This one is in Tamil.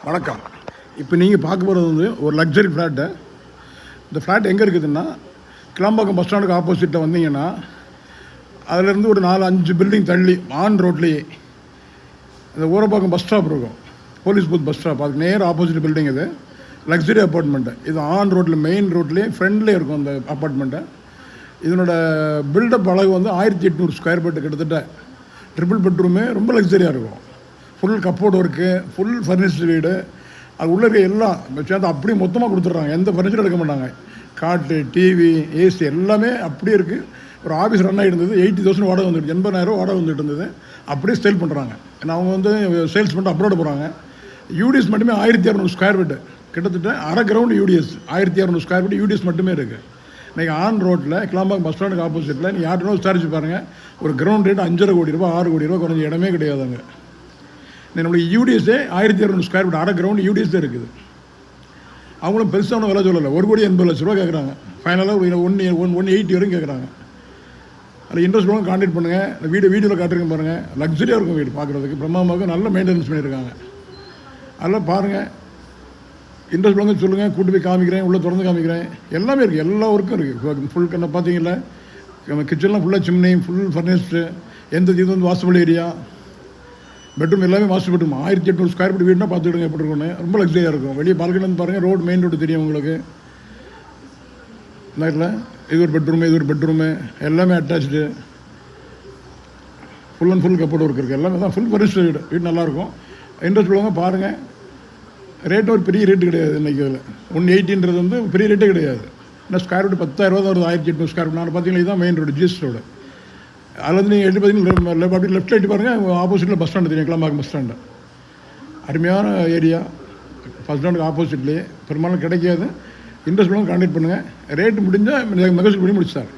வணக்கம். இப்போ நீங்கள் பார்க்க போகிறது வந்து ஒரு லக்ஸரி ஃப்ளாட்டு. இந்த ஃப்ளாட் எங்கே இருக்குதுன்னா, கிளாம்பாக்கம் பஸ் ஸ்டாண்டுக்கு ஆப்போசிட்டில் வந்தீங்கன்னா அதிலேருந்து ஒரு 4-5 பில்டிங் தள்ளி ஆன் ரோட்லேயே இந்த ஊரப்பாக்கம் பஸ் ஸ்டாப் இருக்கும், போலீஸ் பூத் பஸ் ஸ்டாப். அதுக்கு நேர் ஆப்போசிட் பில்டிங் இது லக்ஸரி அப்பார்ட்மெண்ட்டு. இது ஆன் ரோட்டில் மெயின் ரோட்லேயே ஃப்ரெண்ட்லேயே இருக்கும் அந்த அப்பார்ட்மெண்ட்டு. இதனோட பில்டப் அளவு வந்து 1800 ஸ்கொயர் ஃபீட்டு, கிட்டத்தட்ட ட்ரிபிள் பெட்ரூமு, ரொம்ப லக்ஸரியாக இருக்கும். Full cupboard work, full furnished வீடு. அது உள்ளே இருக்க எல்லாம் சேர்ந்து அப்படியே மொத்தமாக கொடுத்துட்றாங்க, எந்த ஃபர்னிச்சரும் எடுக்க மாட்டாங்க. காட்டு, டிவி, ஏசி எல்லாமே அப்படியே இருக்குது. ஒரு ஆஃபீஸ் ரன் ஆகிட்டு இருந்தது, 80,000 வாடகை வந்துட்டு, 80,000 வாடகை வந்துட்டு இருந்தது. அப்படியே சேல் பண்ணுறாங்க. ஏன்னா அவங்க வந்து சேல்ஸ் பண்ணிட்டு அப்ரோடு போகிறாங்க. யூடிஎஸ் மட்டுமே 1200 ஸ்கொயர் ஃபீட்டு, கிட்டத்தட்ட அரை ground UDS. 1200 square feet UDS மட்டுமே இருக்குது. இன்றைக்கி ஆன் ரோட்டில் கிளாம்பாக்கம் பஸ் ஸ்டாண்டுக்கு ஆப்போசிட்டில் நீங்கள் யார்கிட்ட விசாரிச்சு பாருங்கள், ஒரு கிரவுண்ட் ரேட் 5.5 கோடி ரூபா 6 கோடி ரூபா குறைஞ்ச இடமே கிடையாதுங்க. நம்மளுடைய யூடிஎஸ்ஸே 1200 ஸ்கொயர் ஃபீட், அரை கிரவுண்ட் யூடிஎஸ் தான் இருக்குது. அவங்களும் பெருசான விலை சொல்லலை, 1,80,00,000 கேட்குறாங்க. ஃபைனலாக 180 வரைக்கும் கேட்குறாங்க. அதில் இன்ட்ரெஸ்ட் பண்ண கான்டாக்ட் பண்ணுங்கள். இந்த வீடியோவில் காட்டுறீங்க பாருங்கள், லக்ஸரியாக இருக்கும் வீடு, பார்க்குறதுக்கு பிரம்மாவுக்கு நல்ல மெயின்டெனன்ஸ் பண்ணியிருக்காங்க. அதெல்லாம் பாருங்கள், இன்ட்ரெஸ்ட் பண்ண சொல்லுங்கள், கூட்டு போய் காமிக்கிறேன், உள்ளே திறந்து காமிக்கிறேன். எல்லாமே இருக்குது, எல்லா ஒர்க்கும் இருக்குது. ஃபுல் கண்ணை பார்த்தீங்களா, கிச்சன்லாம் ஃபுல்லாக சிம்னி, ஃபுல் ஃபர்னிஷ்டு, எந்த இது வந்து வாசபிள் ஏரியா, பெட்ரூம் எல்லாமே மாஸ்டர் பெட்ரூம். 1800 ஸ்கொயர் ஃபீட் வீடுனா பார்த்துக்கிடுங்க எப்படி இருக்குன்னு. ரொம்ப லக்ஸரியாக இருக்கும். வெளியே பால்கனி வந்து பாருங்கள், ரோடு மெயின் ரோடு தெரியும் உங்களுக்கு. நைட்டில் இது ஒரு பெட்ரூமு, இது ஒரு பெட்ரூமு, எல்லாமே attach. Full and full cupboard work இருக்குது. எல்லாமே தான் ஃபுல் ஃபர்னிஷ்டு வீடு. வீடு நல்லாயிருக்கும். இன்ட்ரெஸ்ட் உள்ளவங்க பாருங்கள். ரேட்டு ஒரு பெரிய ரேட்டு கிடையாது இன்றைக்கி. இதில் 180 வந்து பெரிய ரேட்டே கிடையாது. இன்னும் ஸ்கொயர் ஃபீட் 10,000 தான் வருது. 1800 ஸ்கொயர் ஃபீட். நான் பார்த்தீங்கன்னா இதுதான் மெயின் ரோடு, ஜிஎஸ் ரோடு. அதில் வந்து நீங்கள் எப்படி பார்த்தீங்கன்னா அப்படி லெஃப்ட் ரைட்டு பாருங்கள், ஆப்போசிட்டில் பஸ் ஸ்டாண்டு தெரியும், கிளாம்பாக்கம் பஸ் ஸ்டாண்டு. அருமையான ஏரியா. பஸ் ஸ்டாண்டுக்கு ஆப்போசிட்லேயே பெரும்பாலும் கிடைக்காது. இன்ட்ரெஸ்ட் பண்ணி கான்டாக்ட் பண்ணுங்கள். ரேட்டு முடிஞ்சால் மெகசூல் பண்ணி முடிச்சார்.